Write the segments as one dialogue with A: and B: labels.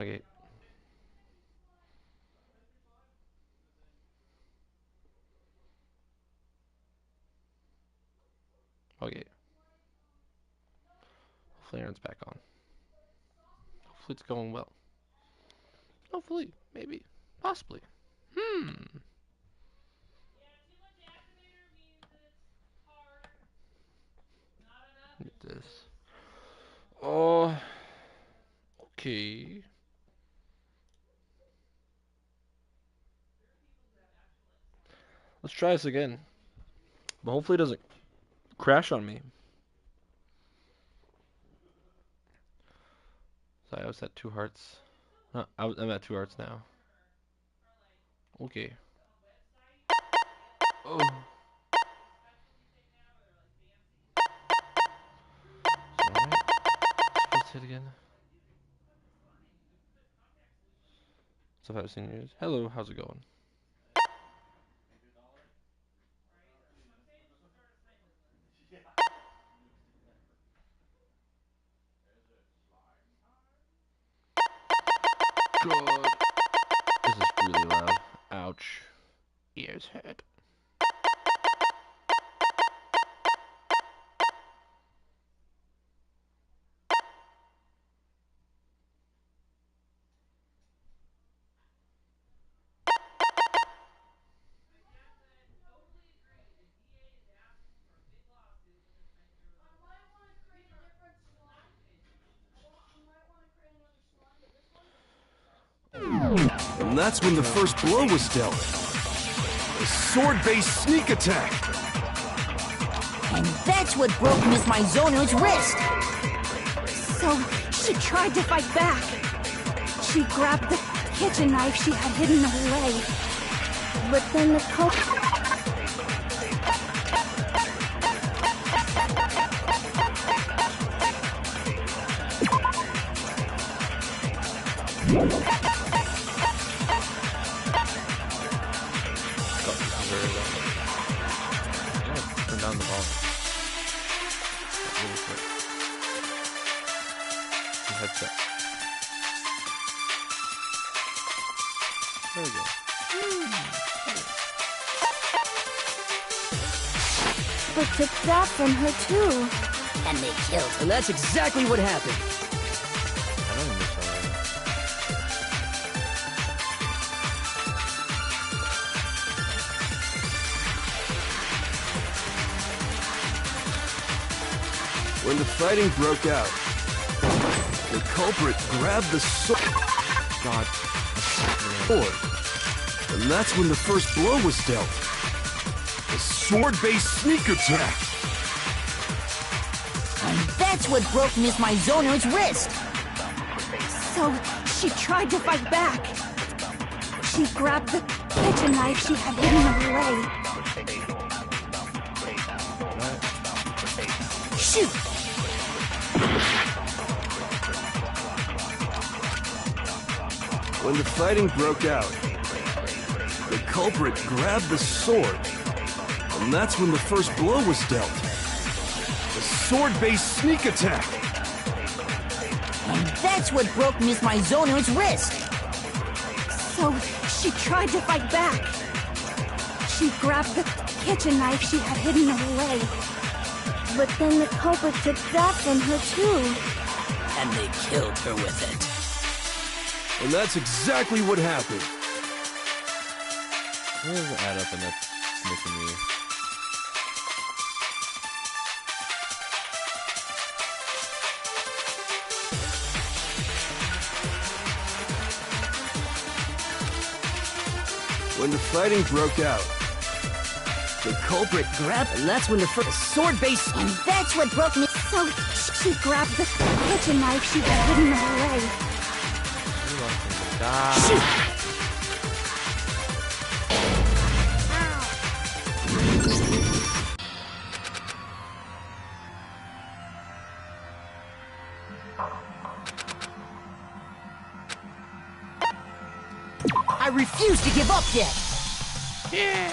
A: Okay. Okay. Hopefully Aaron's back on. Hopefully it's going well. Hopefully. Maybe. Possibly. Get this. Oh. Okay. Let's try this again. But hopefully it doesn't crash on me. So I was at 2 hearts. I'm at 2 hearts now. Okay. Oh. Alright. Let's hit again. So I've seen yours. Hello, how's it going? God. This is really loud. Ouch. Ears hurt.
B: And that's when the first blow was dealt. A sword-based sneak attack.
C: And that's what broke Miss Mizono's wrist. So she tried to fight back. She grabbed the kitchen knife she had hidden away. But then the
A: Turn down the volume. Really quick. The headset. There we go.
C: But took that from her too.
D: And they killed her. And that's exactly what happened.
A: I don't even miss already.
B: When the fighting broke out, the culprit grabbed the sword.
A: God.
B: And that's when the first blow was dealt. A sword-based sneak attack.
C: And that's what broke Miss Mizono's wrist. So she tried to fight back. She grabbed the kitchen knife she had hidden away. Shoot!
B: When the fighting broke out, the culprit grabbed the sword. And that's when the first blow was dealt. A sword-based sneak attack.
C: And that's what broke Miss Mizono's wrist. So she tried to fight back. She grabbed the kitchen knife she had hidden away. But then the culprit took that from her too.
D: And they killed her with it.
B: And that's exactly what happened.
A: It doesn't add up, and that's making me.
B: When the fighting broke out, the culprit grabbed,
D: And that's when the first sword-based...
C: And that's what broke me. So she grabbed the kitchen knife she had hidden away. Shoot! I refuse to give up yet.
A: Yeah.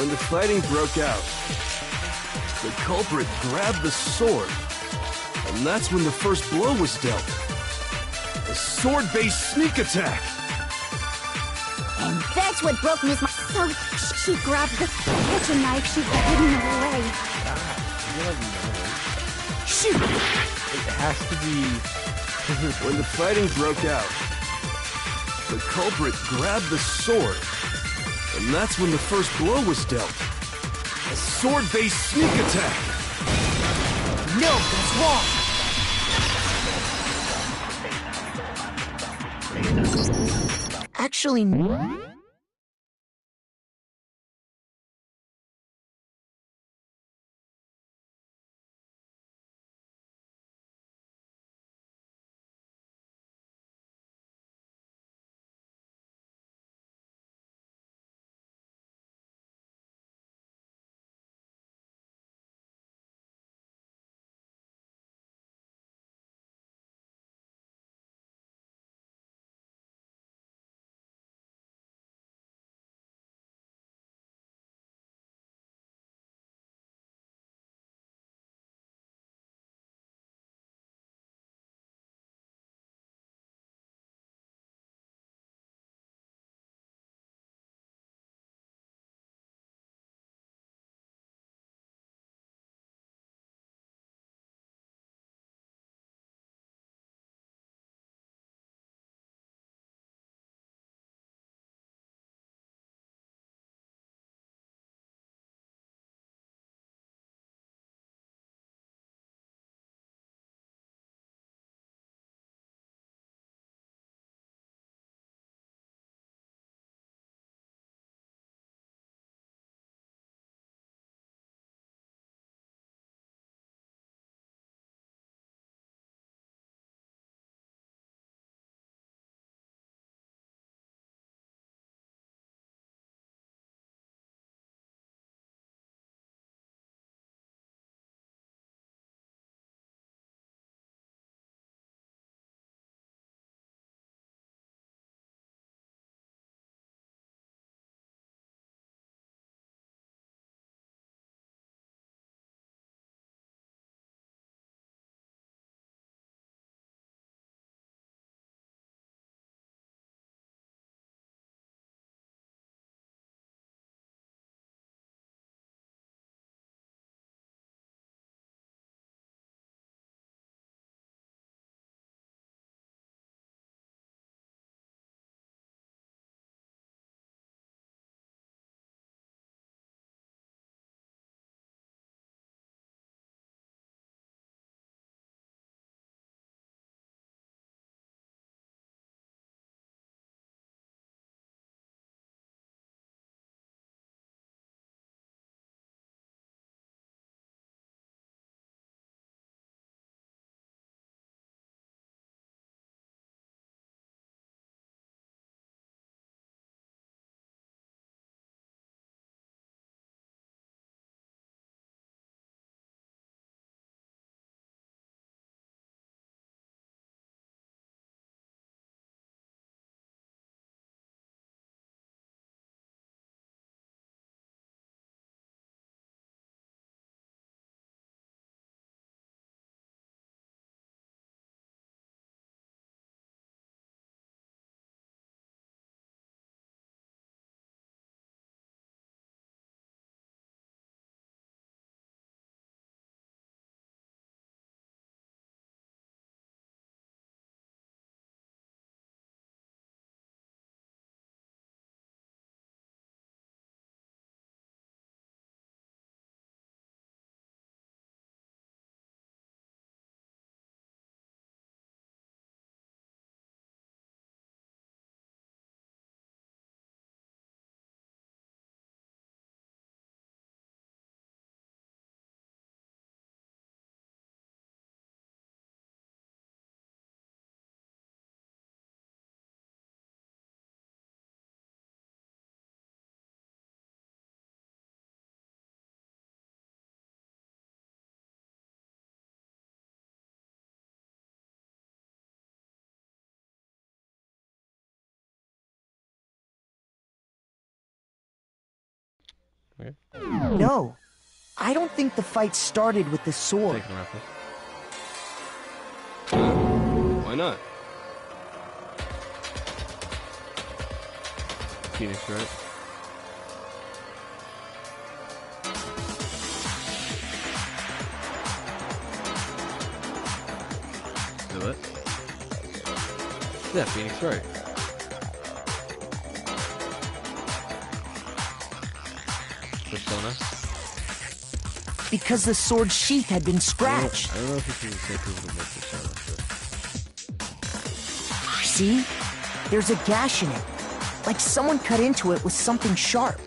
B: When the fighting broke out, the culprit grabbed the sword, and that's when the first blow was dealt. A sword-based sneak attack!
C: And that's what broke Miss... So, she grabbed the kitchen knife she had hidden away.
B: Shoot!
A: It has to be.
B: When the fighting broke out, the culprit grabbed the sword, and that's when the first blow was dealt. A sword-based sneak attack!
D: No, that's wrong! Actually...
A: Okay.
D: No. I don't think the fight started with the sword.
A: Taking a reference.
B: Why not?
A: Phoenix, right? Do it. Yeah, Phoenix, right? Persona.
D: Because the sword's sheath had been scratched.
A: I don't know if it's the same people that make Persona.
D: See? There's a gash in it. Like someone cut into it with something sharp.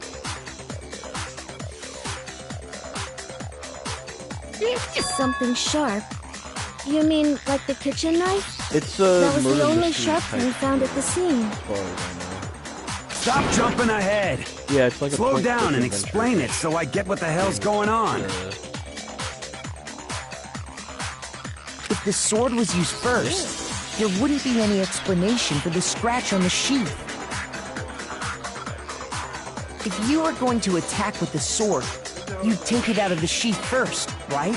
C: Something sharp? You mean like the kitchen knife?
A: It's
C: That was
A: murder
C: the only
A: mystery
C: sharp
A: type
C: thing found at the scene.
A: as far as I know.
B: Stop jumping ahead.
A: Yeah, it's like a
B: Slow
A: point
B: down
A: click
B: and
A: adventure.
B: explain it so I get what the hell's going on.
D: If the sword was used first, there wouldn't be any explanation for the scratch on the sheath. If you are going to attack with the sword, you'd take it out of the sheath first, right?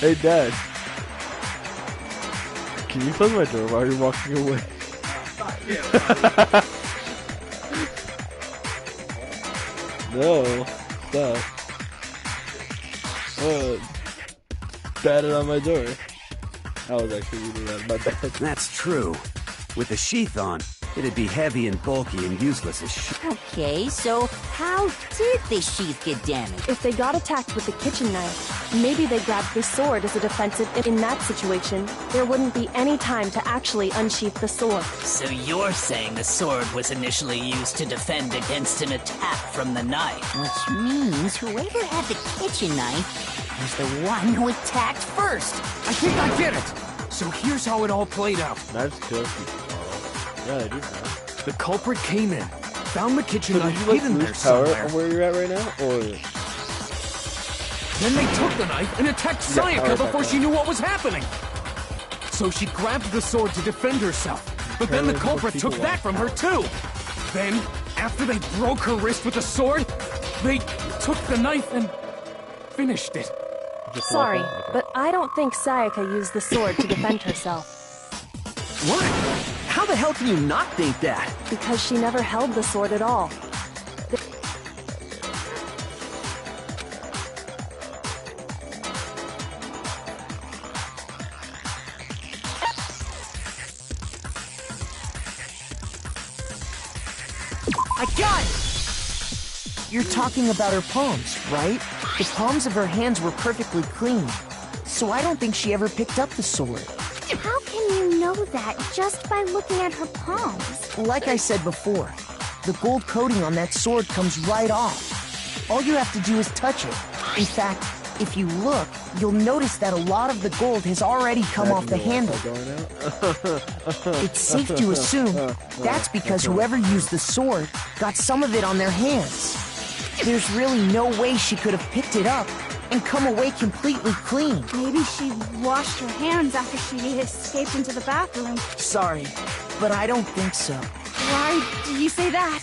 A: Hey, Dad. Can you close my door while you're walking away? No. Stop. Batted on my door. I was actually reading that. My bad.
B: That's true. With the sheath on, it'd be heavy and bulky and useless as shit.
E: Okay, so how did the sheath get damaged?
F: If they got attacked with the kitchen knife, maybe they grabbed the sword as a defensive. In that situation, there wouldn't be any time to actually unsheath the sword.
G: So you're saying the sword was initially used to defend against an attack from the knife?
E: Which means whoever had the kitchen knife was the one who attacked first.
H: I think I get it. So here's how it all played out.
A: Knives kill people. Yeah, they do. Man.
H: The culprit came in, found the kitchen
A: So did
H: knife
A: you like
H: hidden there
A: lose power
H: somewhere.
A: on where you're at right now, or
H: Then they took the knife and attacked
A: Yeah,
H: Sayaka
A: power
H: before
A: back
H: she
A: on.
H: knew what was happening. So she grabbed the sword to defend herself. But then the
A: Apparently
H: culprit
A: people
H: took
A: want
H: that from her too. Then, after they broke her wrist with the sword, they took the knife and finished it.
A: just
F: Sorry,
A: walk on?
F: but I don't think Sayaka used the sword to defend herself.
B: What? How the hell can you not think that?
F: Because she never held the sword at all.
D: I got it! You're talking about her palms, right? The palms of her hands were perfectly clean. So I don't think she ever picked up the sword.
C: How can you know that just by looking at her palms?
D: Like I said before, the gold coating on that sword comes right off. All you have to do is touch it. In fact, if you look, you'll notice that a lot of the gold has already come off the handle. It's safe to assume that's because whoever used the sword got some of it on their hands. There's really no way she could have picked it up and come away completely clean.
C: Maybe she washed her hands after she escaped into the bathroom.
D: Sorry, but I don't think so.
C: Why do you say that?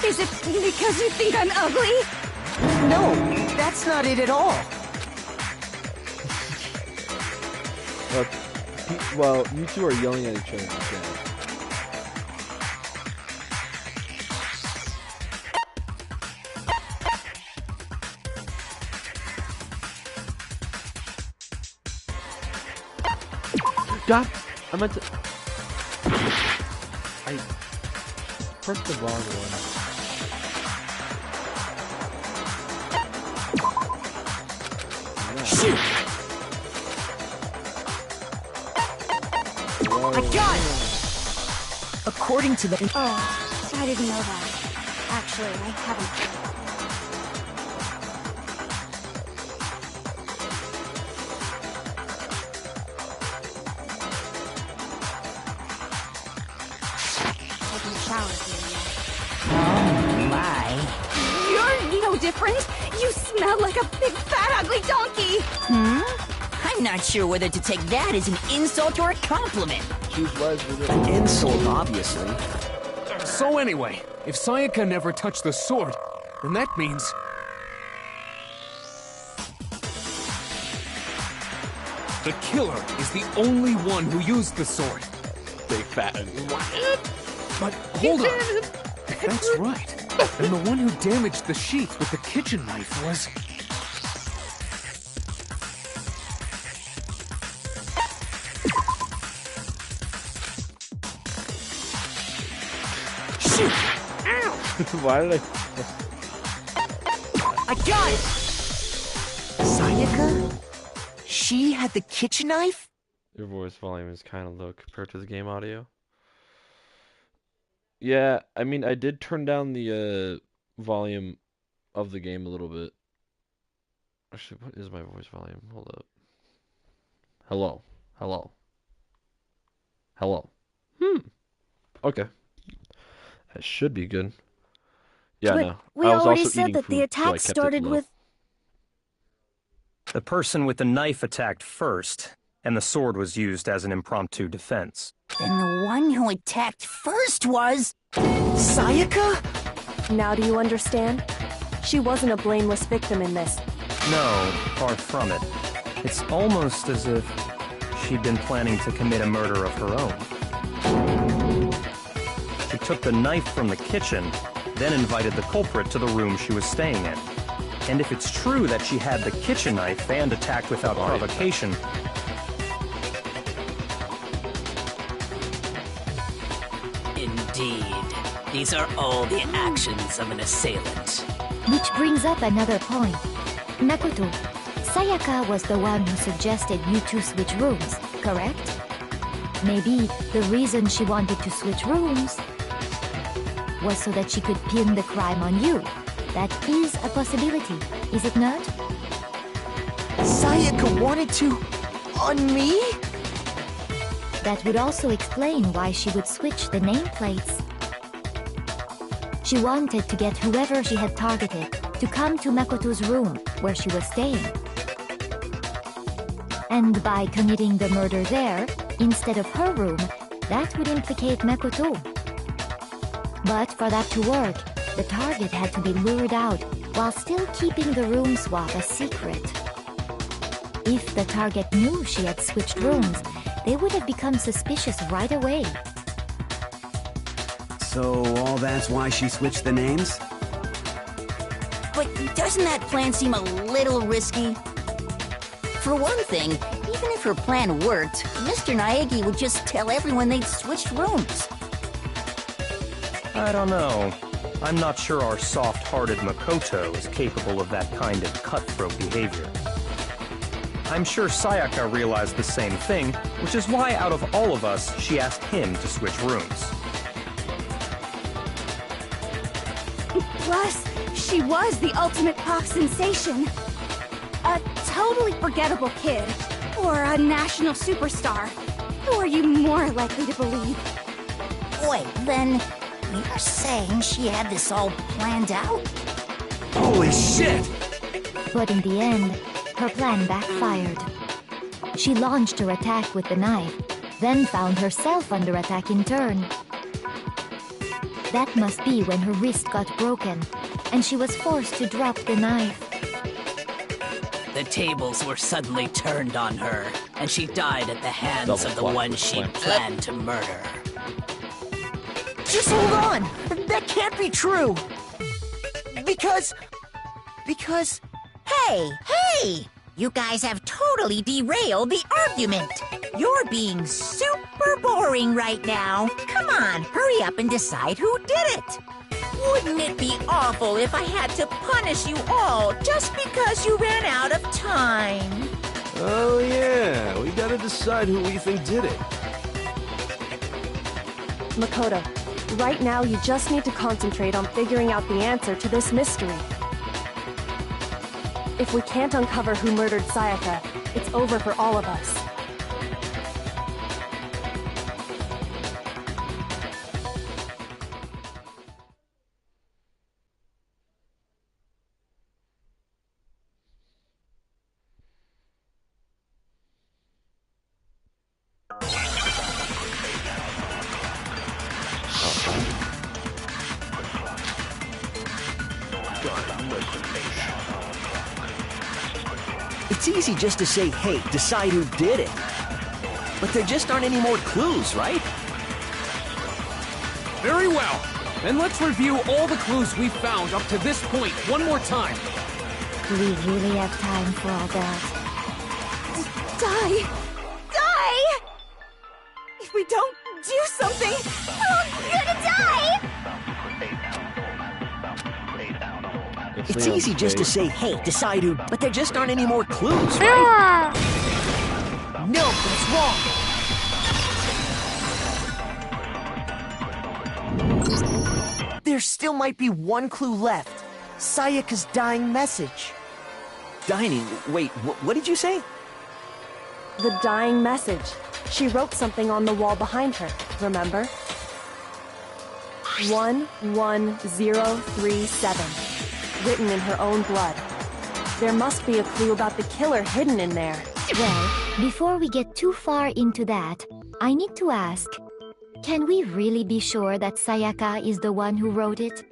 C: Is it because you think I'm ugly?
D: No, that's not it at all.
A: Well, you two are yelling at each other. Okay. God, I meant to. I pressed the wrong one.
D: Shoot! I got it! According to the...
C: Oh, I didn't know that. Actually, I haven't. Taking a shower here yet.
E: Oh my.
C: You're no different. You smell like a big fat ugly donkey.
E: I'm not sure whether to take that as an insult or a compliment.
A: Choose wisely.
B: An insult, obviously.
H: So anyway, if Sayaka never touched the sword, then that means... the killer is the only one who used the sword.
A: Big fat.
H: But hold on. If that's right, then the one who damaged the sheath with the kitchen knife was... Shoot! Ow!
A: Why did
D: I got it! Sayaka? She had the kitchen knife?
A: Your voice volume is kind of low compared to the game audio. Yeah, I mean, I did turn down the volume of the game a little bit. Actually, what is my voice volume? Hold up. Hello. Hello. Hello. Okay. That should be good. Yeah,
F: But
A: no.
F: we
A: I was
F: already
A: also
F: said
A: eating
F: that the
A: food, so I
F: attack
A: kept it
F: started
A: low.
F: with...
I: The person with the knife attacked first, and the sword was used as an impromptu defense.
E: Then the one who attacked first was...
D: Sayaka?
F: Now do you understand? She wasn't a blameless victim in this.
I: No, far from it. It's almost as if she'd been planning to commit a murder of her own. She took the knife from the kitchen, then invited the culprit to the room she was staying in. And if it's true that she had the kitchen knife and attacked without provocation,
G: Indeed. These are all the actions of an assailant.
J: Which brings up another point. Makoto, Sayaka was the one who suggested you two switch rooms, correct? Maybe the reason she wanted to switch rooms was so that she could pin the crime on you. That is a possibility, is it not?
D: Sayaka wanted to... on me?
J: That would also explain why she would switch the nameplates. She wanted to get whoever she had targeted to come to Makoto's room where she was staying. And by committing the murder there, instead of her room, that would implicate Makoto. But for that to work, the target had to be lured out while still keeping the room swap a secret. If the target knew she had switched rooms, they would have become suspicious right away.
K: So all that's why she switched the names?
E: But doesn't that plan seem a little risky? For one thing, even if her plan worked, Mr. Naegi would just tell everyone they'd switched rooms.
I: I don't know. I'm not sure our soft-hearted Makoto is capable of that kind of cutthroat behavior. I'm sure Sayaka realized the same thing, which is why out of all of us, she asked him to switch rooms.
C: Plus, she was the ultimate pop sensation. A totally forgettable kid, or a national superstar. Who are you more likely to believe?
E: Wait, then you're saying she had this all planned out?
K: Holy shit!
J: But in the end, her plan backfired. She launched her attack with the knife, then found herself under attack in turn. That must be when her wrist got broken, and she was forced to drop the knife.
G: The tables were suddenly turned on her, and she died at the hands of the one she planned to murder.
D: Just hold on! That can't be true! Because...
E: Hey! You guys have totally derailed the argument. You're being super boring right now. Come on, hurry up and decide who did it. Wouldn't it be awful if I had to punish you all just because you ran out of time?
B: Oh yeah, we gotta decide who we think did it.
F: Makoto, right now you just need to concentrate on figuring out the answer to this mystery. If we can't uncover who murdered Sayaka, it's over for all of us.
L: It's easy just to say, hey, decide who did it. But there just aren't any more clues, right?
H: Very well. Then let's review all the clues we've found up to this point one more time.
J: Do we really have time for all that?
C: Die! Die! If we don't do something, we're gonna die!
L: It's easy just to say, hey, decide who, but there just aren't any more clues, right?
D: No, that's wrong. There still might be one clue left. Sayaka's dying message.
L: Dining? Wait, what did you say?
F: The dying message. She wrote something on the wall behind her, remember? 11037. Written in her own blood. There must be a clue about the killer hidden in there.
J: Well, before we get too far into that, I need to ask, can we really be sure that Sayaka is the one who wrote it?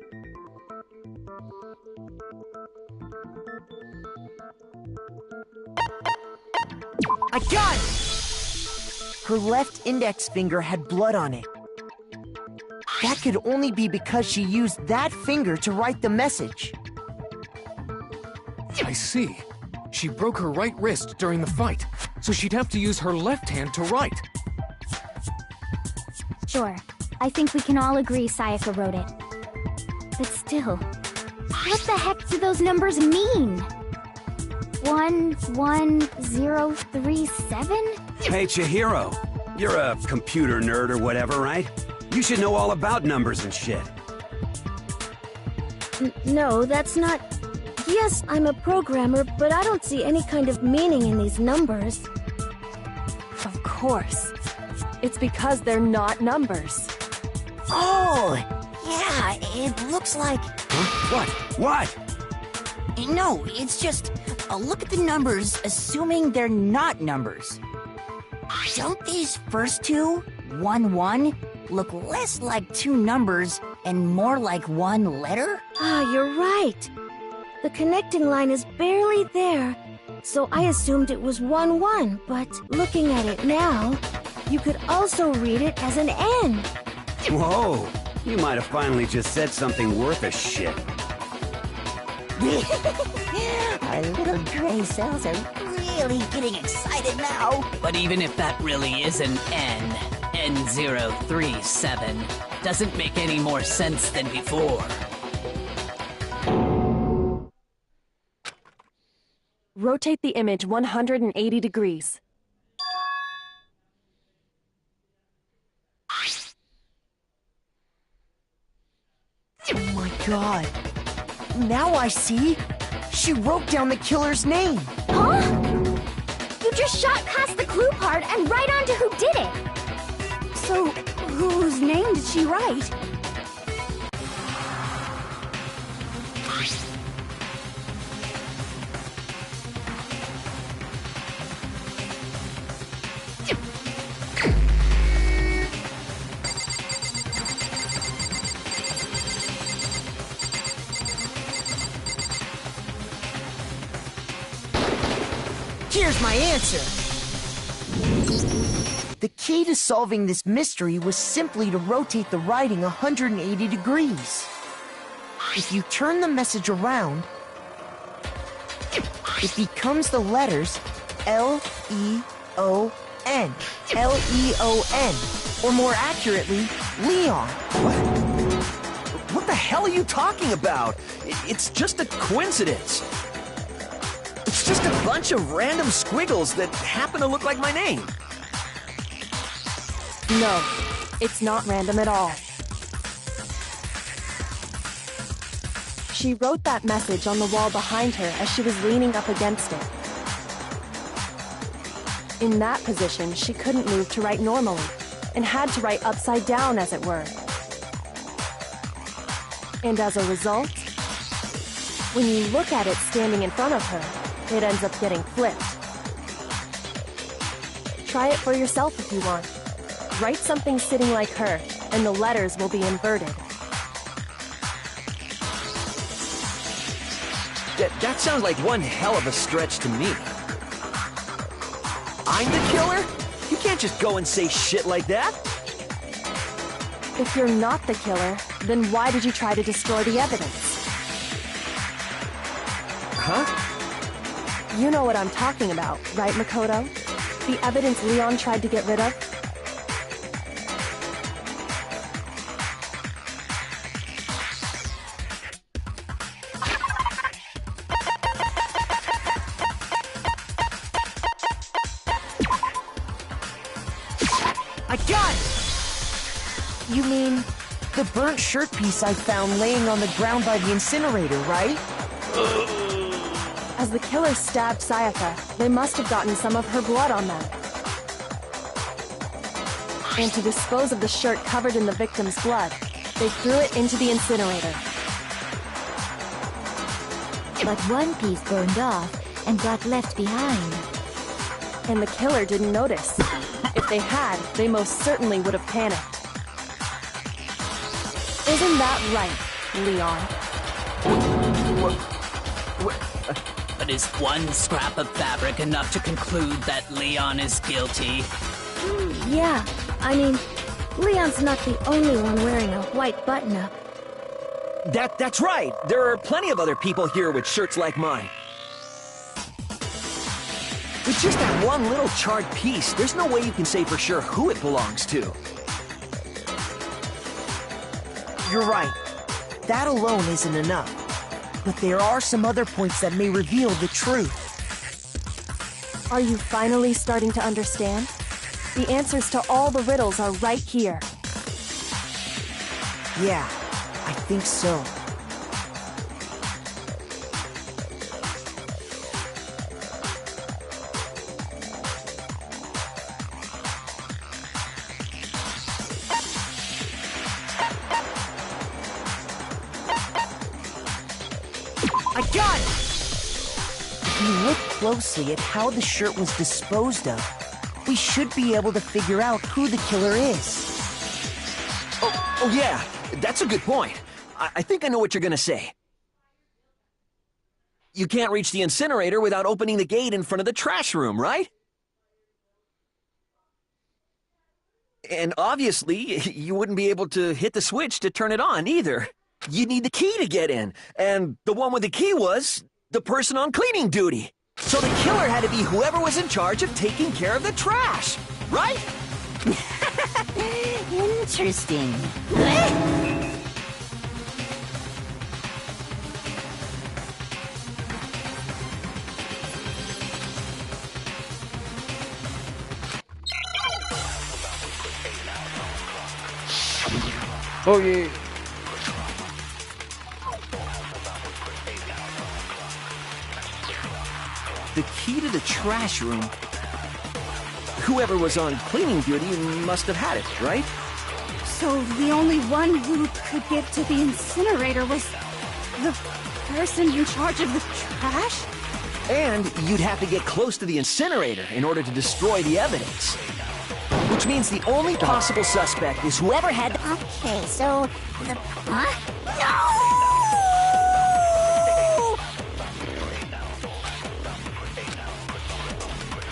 D: I got it! Her left index finger had blood on it. That could only be because she used that finger to write the message.
H: I see. She broke her right wrist during the fight, so she'd have to use her left hand to write.
M: Sure. I think we can all agree Sayaka wrote it. But still, what the heck do those numbers mean? 11037?
K: Hey, Chihiro. You're a computer nerd or whatever, right? You should know all about numbers and shit.
M: No, that's not... Yes, I'm a programmer, but I don't see any kind of meaning in these numbers.
F: Of course. It's because they're not numbers.
E: Oh, yeah, it looks like...
K: Huh? What?
E: No, it's just... look at the numbers, assuming they're not numbers. Don't these first two, 1-1, look less like two numbers and more like one letter?
M: Ah, you're right. The connecting line is barely there, so I assumed it was 1-1, but looking at it now, you could also read it as an N.
K: Whoa, you might have finally just said something worth a shit.
E: Our little gray cells are really getting excited now.
G: But even if that really is an N, N037, doesn't make any more sense than before.
F: Rotate the image 180 degrees.
D: Oh my god. Now I see. She wrote down the killer's name.
M: Huh? You just shot past the clue part and right onto who did it. So, whose name did she write?
D: Here's my answer. The key to solving this mystery was simply to rotate the writing 180 degrees. If you turn the message around, it becomes the letters L-E-O-N. L-E-O-N. Or more accurately, Leon.
L: What the hell are you talking about? It's just a coincidence. It's just a bunch of random squiggles that happen to look like my name.
F: No, it's not random at all. She wrote that message on the wall behind her as she was leaning up against it. In that position, she couldn't move to write normally, and had to write upside down, as it were. And as a result, when you look at it standing in front of her, it ends up getting flipped. Try it for yourself if you want. Write something sitting like her, and the letters will be inverted.
L: That sounds like one hell of a stretch to me. I'm the killer? You can't just go and say shit like that.
F: If you're not the killer, then why did you try to destroy the evidence?
L: Huh?
F: You know what I'm talking about, right, Makoto? The evidence Leon tried to get rid of?
L: I got it!
D: You mean the burnt shirt piece I found laying on the ground by the incinerator, right?
F: As the killer stabbed Sayaka, they must have gotten some of her blood on them. And to dispose of the shirt covered in the victim's blood, they threw it into the incinerator.
J: But one piece burned off and got left behind.
F: And the killer didn't notice. If they had, they most certainly would have panicked. Isn't that right, Leon?
G: But is one scrap of fabric enough to conclude that Leon is guilty?
M: Yeah, I mean, Leon's not the only one wearing a white button-up.
L: That's right! There are plenty of other people here with shirts like mine. With just that one little charred piece, there's no way you can say for sure who it belongs to.
D: You're right. That alone isn't enough. But there are some other points that may reveal the truth.
F: Are you finally starting to understand? The answers to all the riddles are right here.
D: Yeah, I think so.
L: I got it!
D: If you look closely at how the shirt was disposed of, we should be able to figure out who the killer is.
L: Oh yeah, that's a good point. I think I know what you're gonna say. You can't reach the incinerator without opening the gate in front of the trash room, right? And obviously, you wouldn't be able to hit the switch to turn it on either. You'd need the key to get in, and the one with the key was the person on cleaning duty. So the killer had to be whoever was in charge of taking care of the trash, right?
E: Interesting.
A: Oh yeah.
L: The key to the trash room. Whoever was on cleaning duty must have had it, right?
C: So the only one who could get to the incinerator was the person in charge of the trash?
L: And you'd have to get close to the incinerator in order to destroy the evidence. Which means the only possible suspect is whoever had...
E: Okay, so the... Huh? No!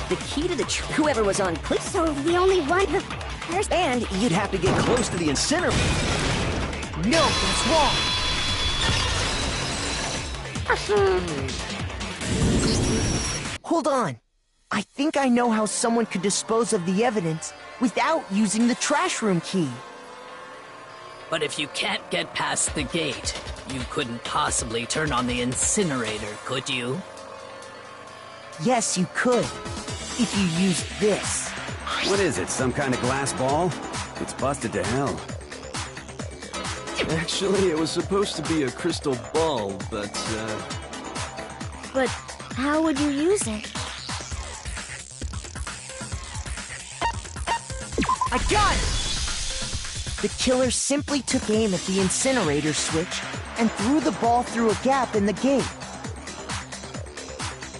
E: The key to the... Whoever was on...
C: So the only one who...
L: And you'd have to get close to the incinerator. No, that's wrong.
D: Hold on. I think I know how someone could dispose of the evidence without using the trash room key.
G: But if you can't get past the gate, you couldn't possibly turn on the incinerator, could you?
D: Yes, you could. If you used this.
K: What is it, some kind of glass ball? It's busted to hell.
B: Actually, it was supposed to be a crystal ball, but,
M: But how would you use it?
D: I got it! The killer simply took aim at the incinerator switch and threw the ball through a gap in the gate.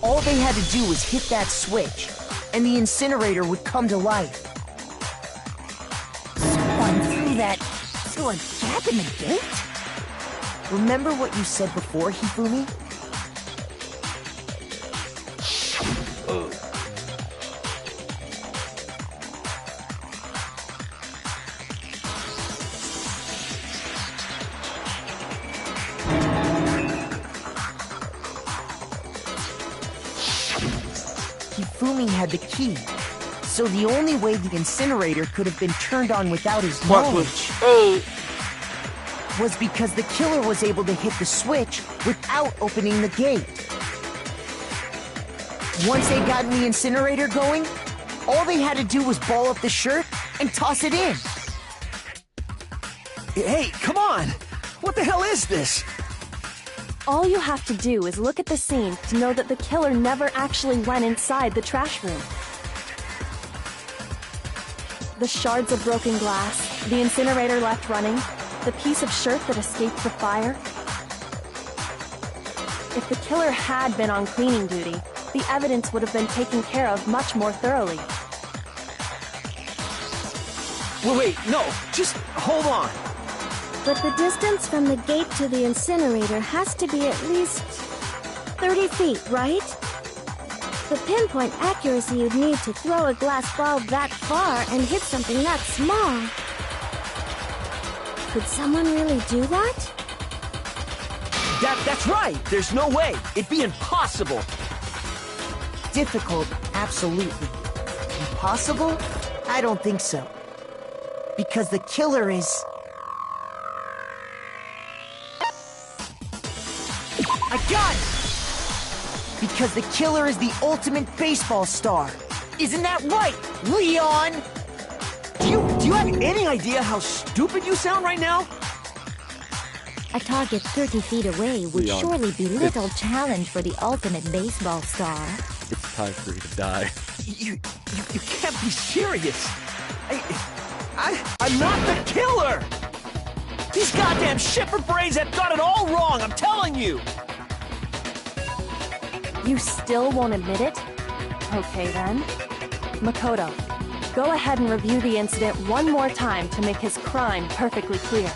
D: All they had to do was hit that switch, and the incinerator would come to life.
E: Someone threw that through a gap in the gate?
D: Remember what you said before, Hifumi? Hifumi had the key, so the only way the incinerator could have been turned on without his knowledge was because the killer was able to hit the switch without opening the gate. Once they'd gotten the incinerator going, all they had to do was ball up the shirt and toss it in.
L: Hey, come on! What the hell is this?
F: All you have to do is look at the scene to know that the killer never actually went inside the trash room. The shards of broken glass, the incinerator left running, the piece of shirt that escaped the fire. If the killer had been on cleaning duty, the evidence would have been taken care of much more thoroughly.
L: Wait, no, just hold on.
M: But the distance from the gate to the incinerator has to be at least 30 feet, right? The pinpoint accuracy you'd need to throw a glass ball that far and hit something that small. Could someone really do that?
L: That's right! There's no way! It'd be impossible!
D: Difficult, absolutely. Impossible? I don't think so. Because the killer is... I got it! Because the killer is the ultimate baseball star. Isn't that right, Leon?
L: Do you have any idea how stupid you sound right now?
J: A target 30 feet away would
A: Leon,
J: surely be little challenge for the ultimate baseball star.
A: It's time for you to die.
L: You can't be serious. I'm not the killer! These goddamn shipper brains have got it all wrong, I'm telling you!
F: You still won't admit it? Okay then. Makoto, go ahead and review the incident one more time to make his crime perfectly clear.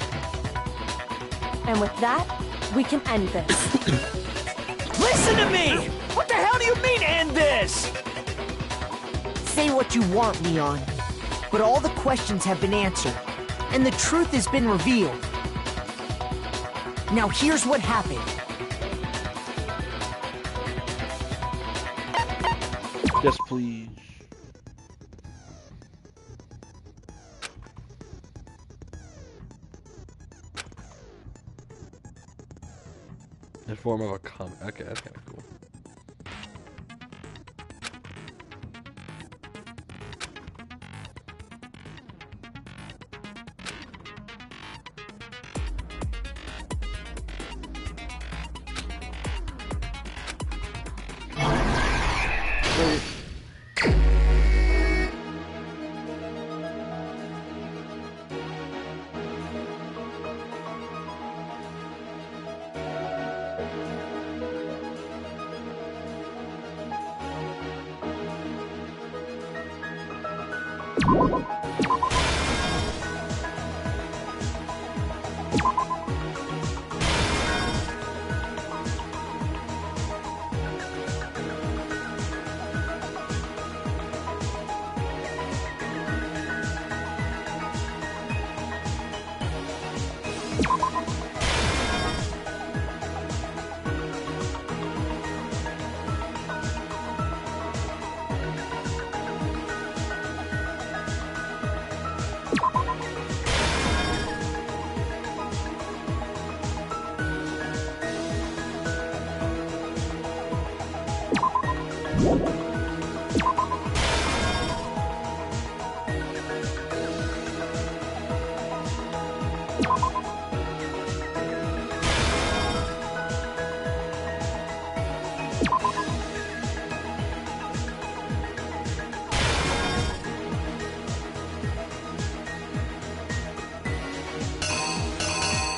F: And with that, we can end this.
L: Listen to me! What the hell do you mean, end this?
D: Say what you want, Leon. But all the questions have been answered, and the truth has been revealed. Now here's what happened.
A: Yes, please. In form of a comic. Okay, that's kind of cool.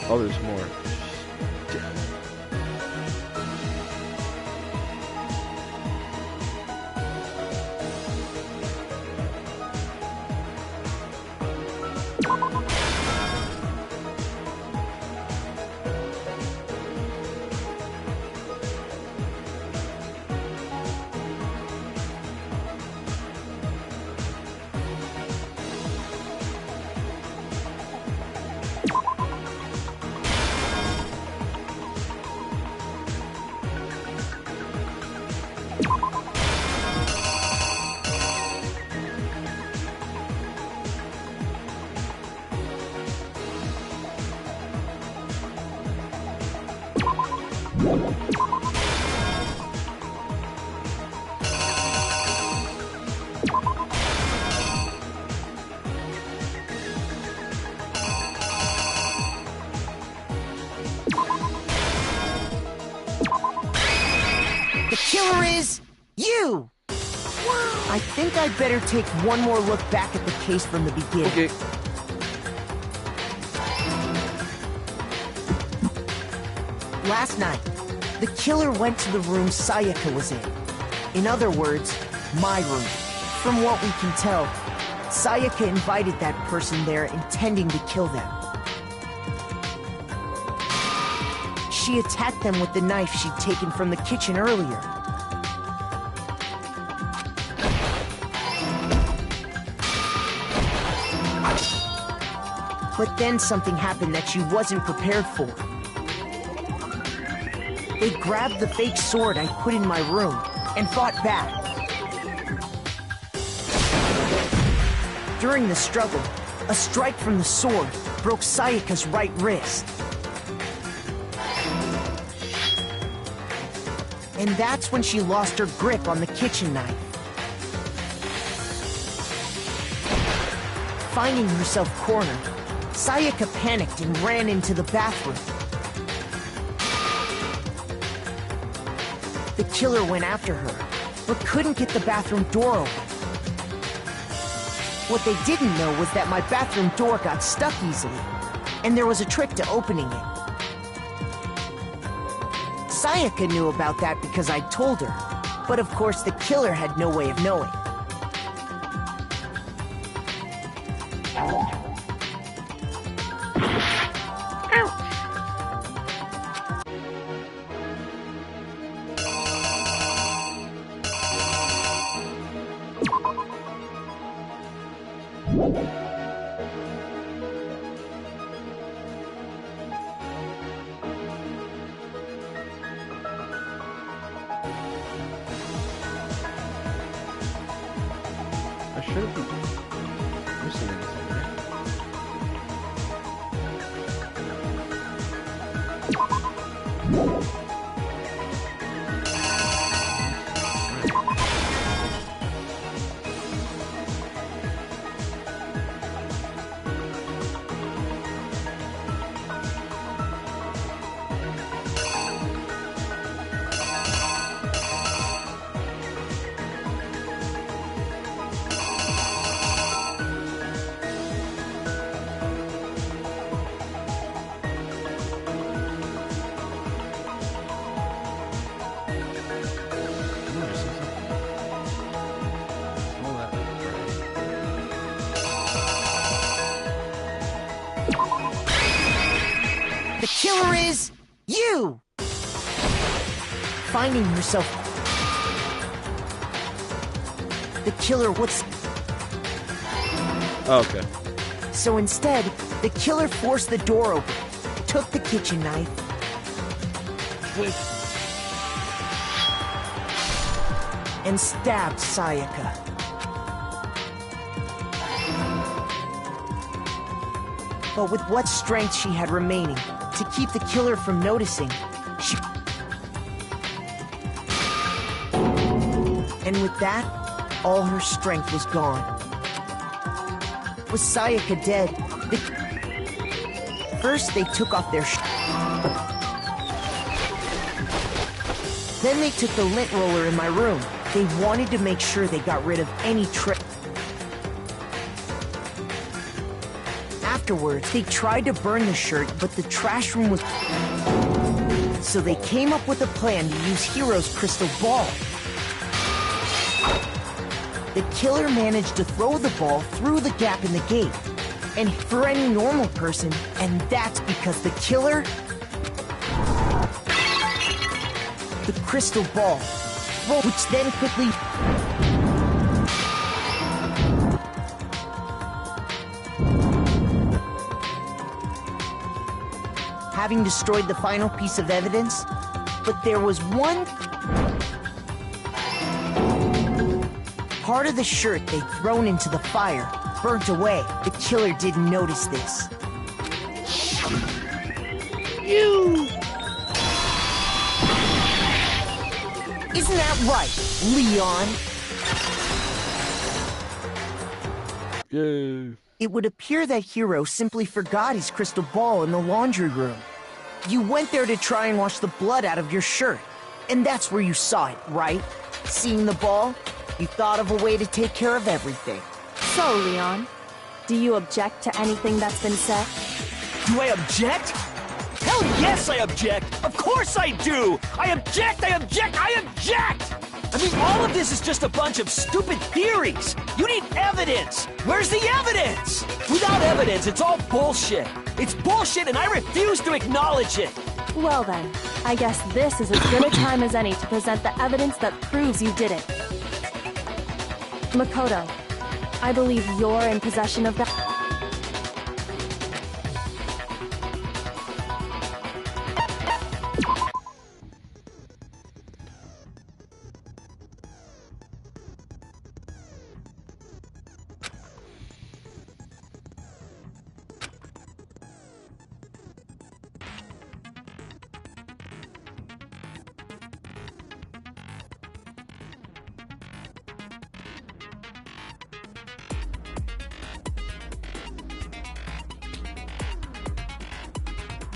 A: Oh, there's more.
D: The killer is you! I think I'd better take one more look back at the case from the beginning.
A: Okay.
D: Last night, the killer went to the room Sayaka was in. In other words, my room. From what we can tell, Sayaka invited that person there intending to kill them. She attacked them with the knife she'd taken from the kitchen earlier. But then something happened that she wasn't prepared for. They grabbed the fake sword I put in my room and fought back. During the struggle, a strike from the sword broke Sayaka's right wrist. And that's when she lost her grip on the kitchen knife. Finding herself cornered, Sayaka panicked and ran into the bathroom. The killer went after her, but couldn't get the bathroom door open. What they didn't know was that my bathroom door got stuck easily, and there was a trick to opening it. Sayaka knew about that because I'd told her, but of course the killer had no way of knowing.
A: I shouldn't be missing anything, right? The killer is you! Finding herself. The killer was. Oh, okay.
D: So instead, the killer forced the door open, took the kitchen knife, and stabbed Sayaka. But with what strength she had remaining, to keep the killer from noticing, she... And with that, all her strength was gone. With Sayaka dead, First, they took off their Then they took the lint roller in my room. They wanted to make sure they got rid of any Afterwards, they tried to burn the shirt, but the trash room was... So they came up with a plan to use Hero's crystal ball. The killer managed to throw the ball through the gap in the gate. And for any normal person, and that's because the killer... The crystal ball, which then quickly... Having destroyed the final piece of evidence, but there was one Part of the shirt they'd thrown into the fire burnt away. The killer didn't notice this. You! Isn't that right, Leon?
A: Yay.
D: It would appear that Hiro simply forgot his crystal ball in the laundry room. You went there to try and wash the blood out of your shirt. And that's where you saw it, right? Seeing the ball, you thought of a way to take care of everything.
F: So, Leon, do you object to anything that's been said?
L: Do I object? Hell yes, I object! Of course I do! I object! I object! I object! I mean, all of this is just a bunch of stupid theories! You need evidence! Where's the evidence? Without evidence, it's all bullshit! It's bullshit and I refuse to acknowledge it!
F: Well then, I guess this is as good a time as any to present the evidence that proves you did it. Makoto, I believe you're in possession of that.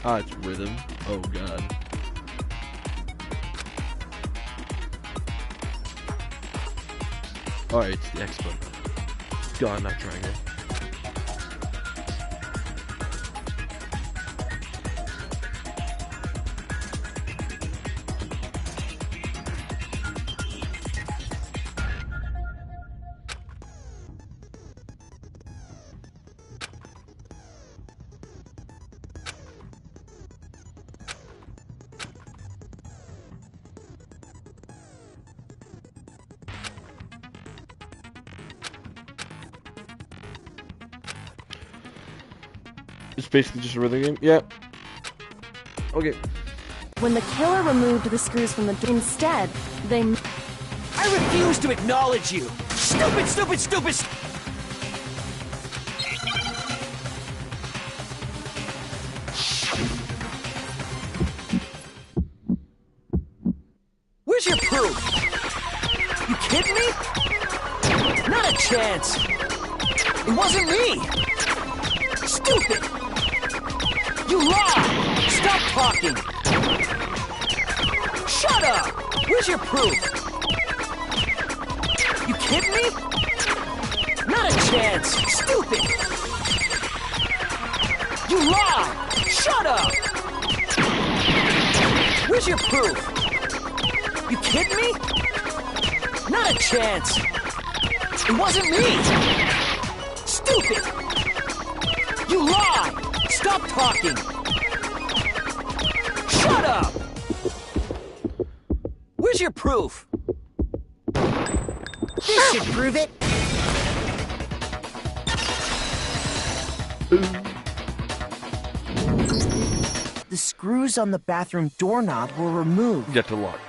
A: Ah, it's rhythm. Oh god. Alright, it's the X button. God, not triangle. It's basically just a rhythm game? Yep. Okay.
F: When the killer removed the screws from the door, instead, they...
L: I refuse to acknowledge you! Stupid, stupid, stupid! Where's your proof? You kidding me? Not a chance! It wasn't me! Stupid! You lie! Stop talking! Shut up! Where's your proof? You kidding me? Not a chance! Stupid! You lie! Shut up! Where's your proof? You kidding me? Not a chance! It wasn't me! Stupid! You lie! Stop talking! Shut up! Where's your proof?
D: This should prove it. The screws on the bathroom doorknob were removed.
A: You got to lock.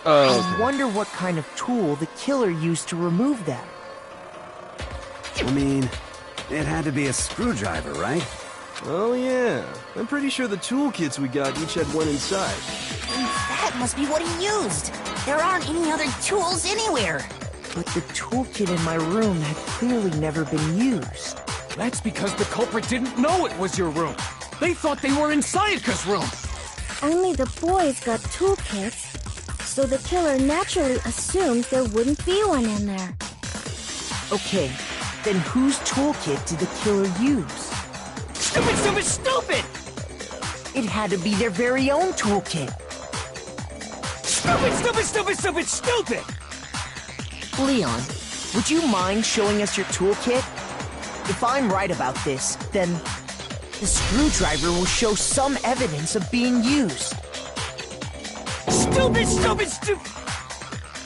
D: I wonder what kind of tool the killer used to remove them.
K: I mean, it had to be a screwdriver, right?
B: Oh yeah, I'm pretty sure the toolkits we got each had one inside.
E: And that must be what he used. There aren't any other tools anywhere.
D: But the toolkit in my room had clearly never been used.
H: That's because the culprit didn't know it was your room. They thought they were in Sayaka's room.
M: Only the boys got toolkits, so the killer naturally assumed there wouldn't be one in there.
D: Okay, then whose toolkit did the killer use?
L: Stupid, stupid, stupid!
D: It had to be their very own toolkit.
L: Stupid, stupid, stupid, stupid, stupid!
D: Leon, would you mind showing us your toolkit? If I'm right about this, then the screwdriver will show some evidence of being used.
L: Stupid, stupid, stupid!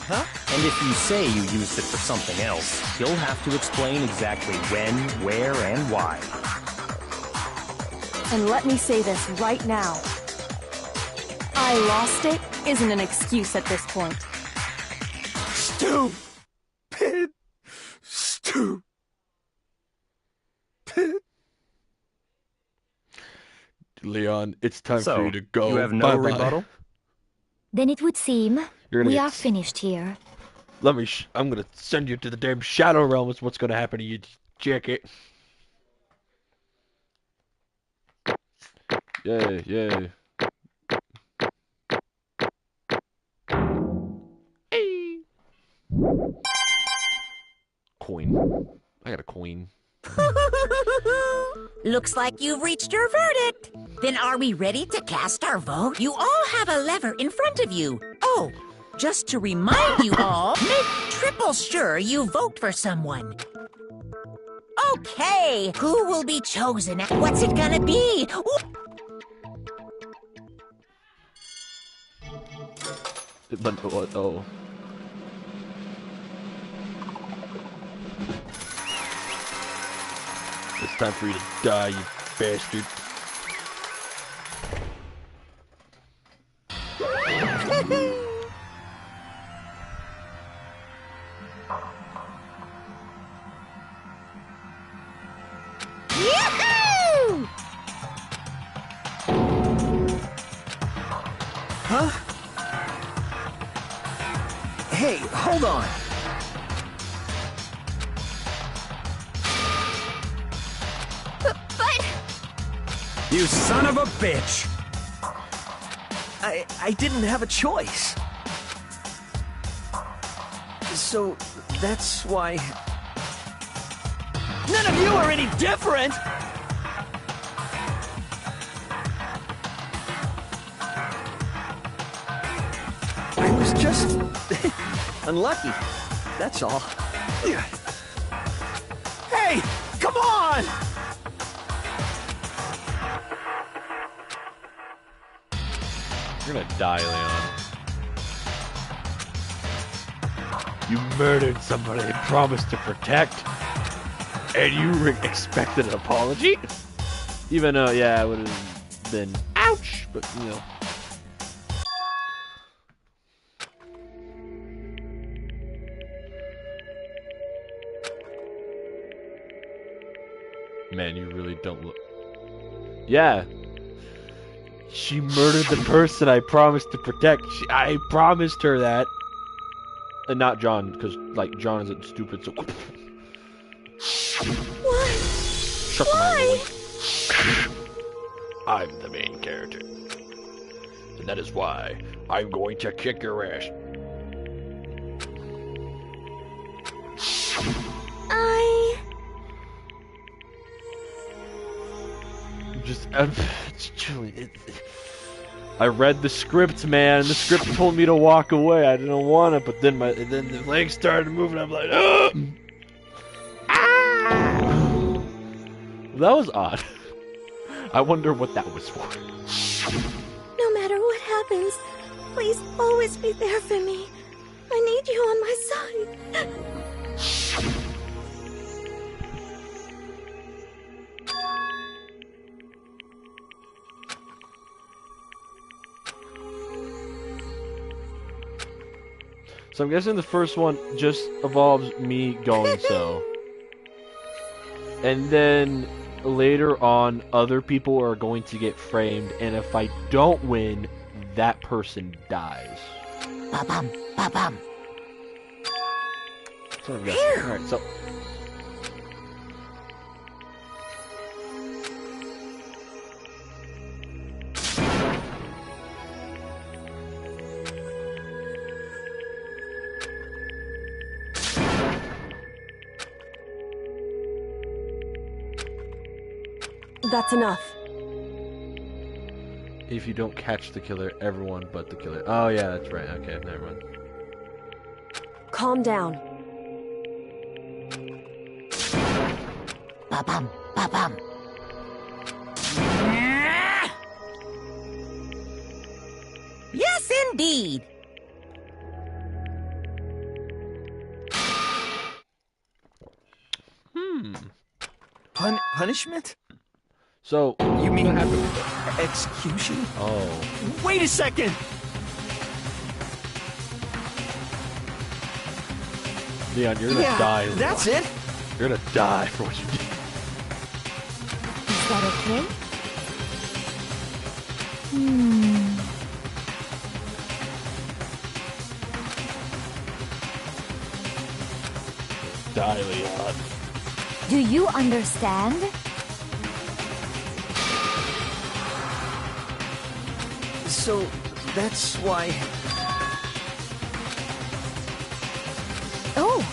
I: Huh? And if you say you used it for something else, you'll have to explain exactly when, where, and why.
F: And let me say this right now. I lost it isn't an excuse at this point.
L: Stupid!
A: Leon, it's time
I: So,
A: for you to go.
I: you have no
A: Bye-bye.
I: rebuttal?
J: Then it would seem
A: You're gonna
J: we
A: get
J: are finished here.
A: I'm gonna send you to the damn Shadow Realm. Is what's gonna happen to you, jacket. Yay, yay. Hey. Coin. I got a coin.
E: Looks like you've reached your verdict. Then are we ready to cast our vote? You all have a lever in front of you. Oh, just to remind you all, make triple sure you vote for someone. Okay, who will be chosen? What's it gonna be?
A: But what? Oh. It's time for you to die, you bastard.
E: Yahoo!
L: Huh? Hey, hold on.
M: But...
K: You son of a bitch!
L: I didn't have a choice. So, that's why... None of you are any different! I was just... unlucky. That's all. Hey! Come on!
A: You're gonna die, Leon. You murdered somebody you promised to protect, and you expected an apology? Even though, yeah, it would have been ouch, but you know. Man, you really don't look. Yeah. She murdered the person I promised to protect. I promised her that. And not John, because, like, John isn't stupid, so...
M: Why?
A: Shut
M: Why?
A: I'm the main character. And that is why I'm going to kick your ass. I read the script, man. The script told me to walk away. I didn't want it, but then the legs started moving. I'm like, oh! Ah! That was odd. I wonder what that was for.
M: No matter what happens, please always be there for me. I need you on my side.
A: So I'm guessing the first one just involves me going so. And then later on, other people are going to get framed, and if I don't win, that person dies.
E: Ba-bum, ba-bum.
A: So I'm guessing. Alright, so...
F: That's enough.
A: If you don't catch the killer, everyone but the killer. Oh yeah, that's right. Okay, never mind.
F: Calm down.
E: Ba-bum, ba-bum. Yes, indeed.
L: Punishment?
A: So,
L: you mean execution?
A: Oh.
L: Wait a second!
A: Leon, you're gonna die. Leon.
L: That's it?
A: You're gonna die for what you did.
J: Is that okay?
A: Die, Leon.
J: Do you understand?
L: So, that's why...
J: Oh!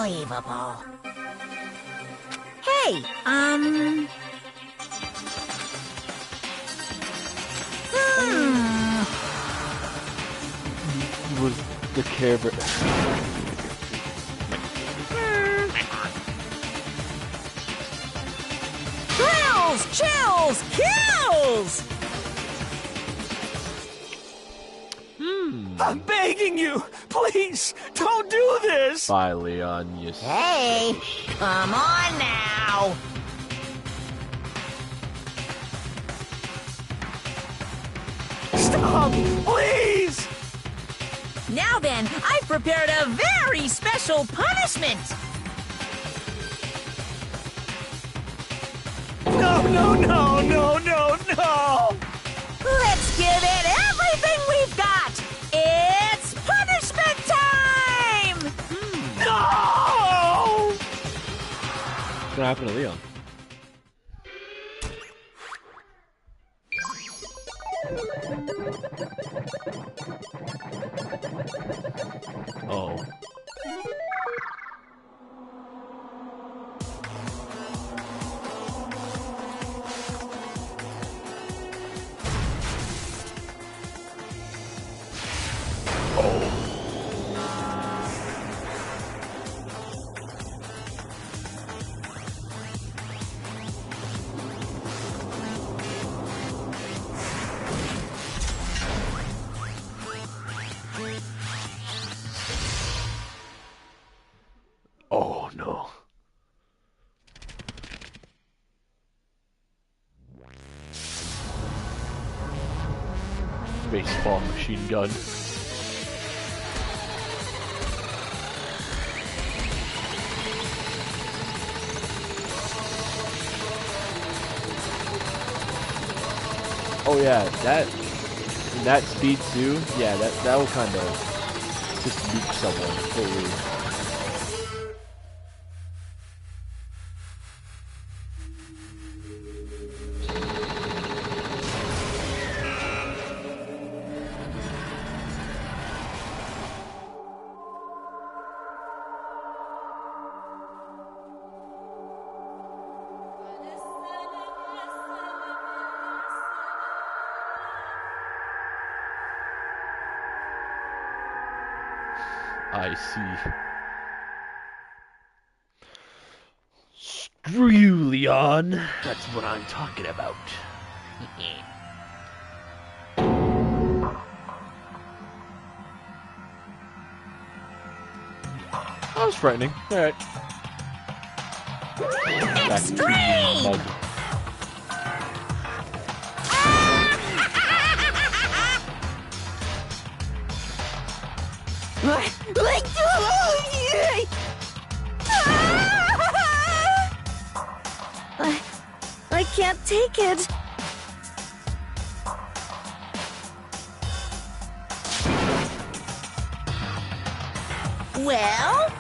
E: Unbelievable. Hey,
A: Was the care bear...
E: Thrills, chills, kills!
L: I'm begging you! Please, don't do this!
A: Bye, Leon, you
E: Hey, come on now!
L: Stop! Please!
E: Now then, I've prepared a very special punishment!
L: No, no, no, no, no, no!
E: Let's give it everything we've got! It's punishment time!
L: No!
A: What's gonna happen to Leon? Oh. Oh no. Baseball machine gun. Oh yeah, that speed too. Yeah, that will kind of just nuke someone totally. I see. Screw you, Leon. That's what I'm talking about. That was frightening. Alright.
E: Extreme!
M: I can't take it.
E: Well?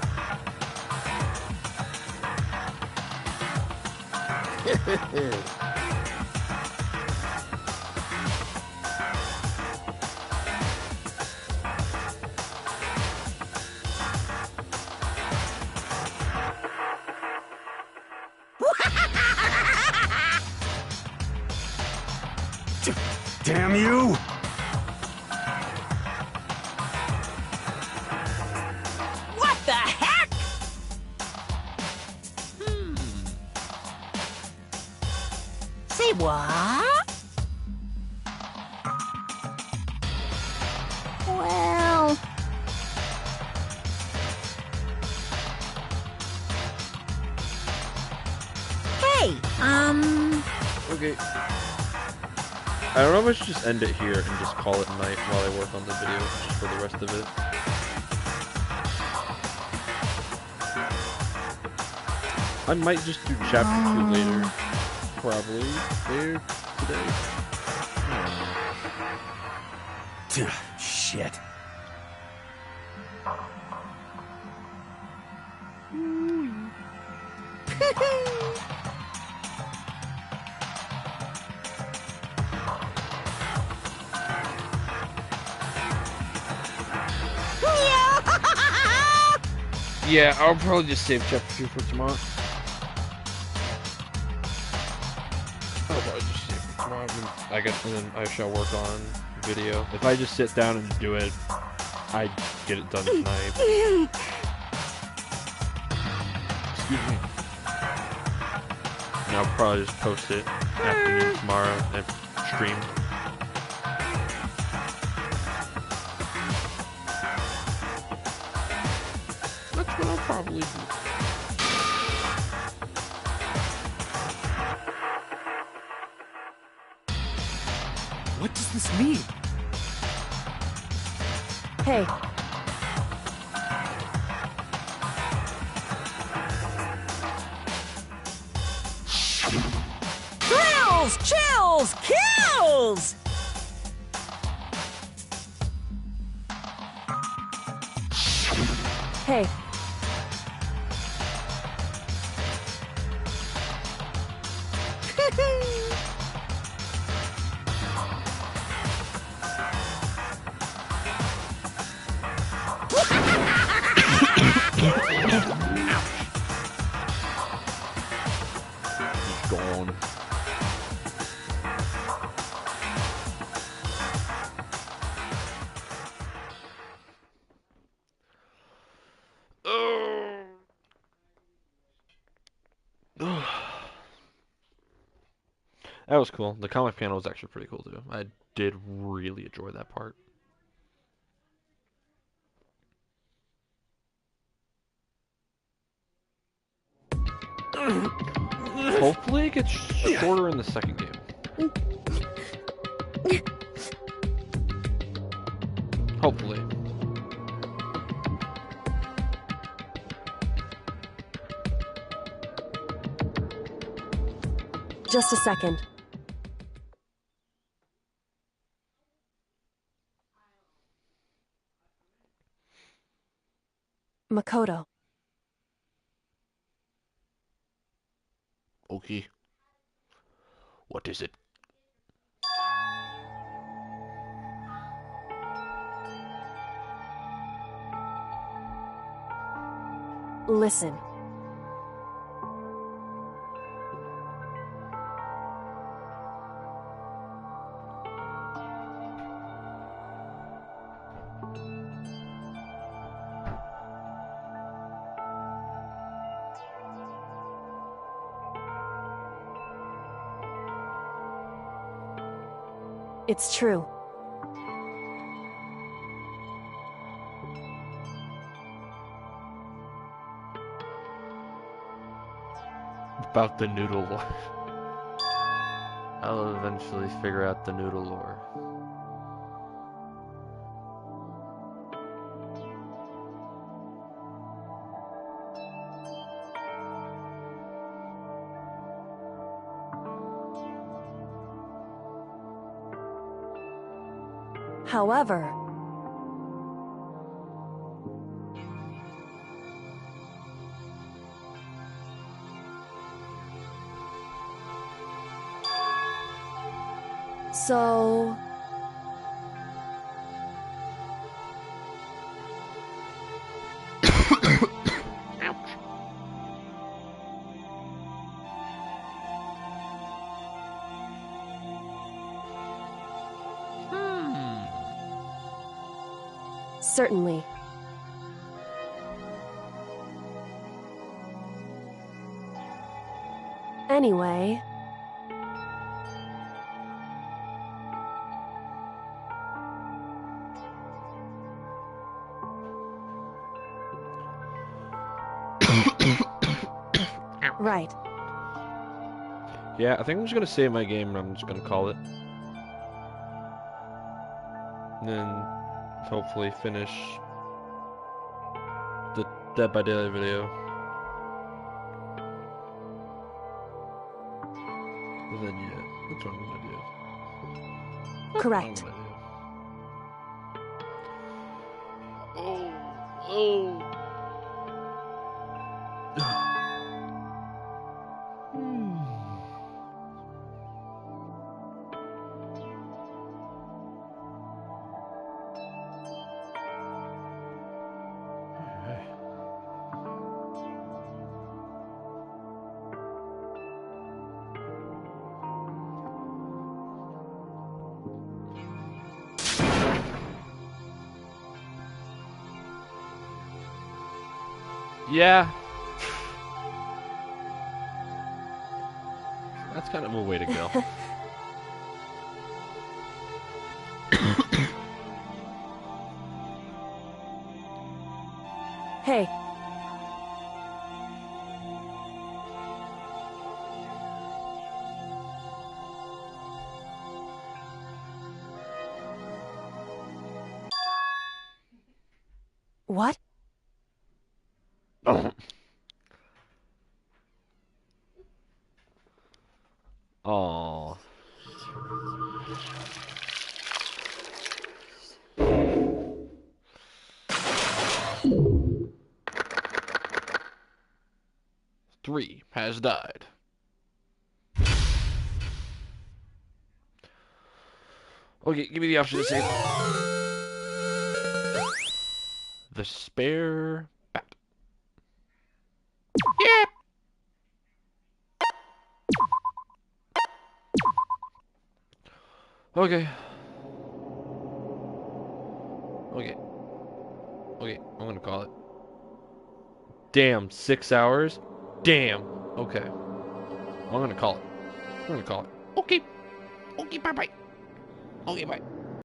K: Damn you!
E: What the heck? Wait, what?
M: Well...
E: Hey,
A: Okay. I don't know if I should just end it here and just call it night while I work on the video, just for the rest of it. I might just do chapter 2 later. Probably. Later today.
K: Shit.
A: Yeah, I'll probably just save chapter 2 for tomorrow. I'll probably just save it for tomorrow. I guess, and then I shall work on video. If I just sit down and do it, I get it done tonight. Excuse me. And I'll probably just post it afternoon tomorrow and stream. That's what I'll probably do.
H: What does this mean?
F: Hey.
E: thrills, chills, kills!
F: Hey.
A: He's gone. That was cool. The comic panel was actually pretty cool too. I did really enjoy that part. Hopefully it gets shorter in the second game. Hopefully.
F: Just a second. Makoto.
A: Okay. What is it?
F: Listen. It's true.
A: About the noodle lore. I'll eventually figure out the noodle lore.
F: However, so... Certainly. Anyway... Right.
A: Yeah, I think I'm just gonna save my game and I'm just gonna call it. And then hopefully finish the Dead by Daylight video. And then yeah, that's what I'm gonna do.
F: Correct.
A: Oh. Yeah. That's kind of a way to go.
F: Hey. What?
A: Oh. Oh. Three has died. Okay, give me the option to save. The spare bat. Yeah. Okay. Okay, I'm gonna call it. Damn, 6 hours? Damn. Okay. I'm gonna call it. I'm gonna call it. Okay. Okay, bye-bye. Okay, bye.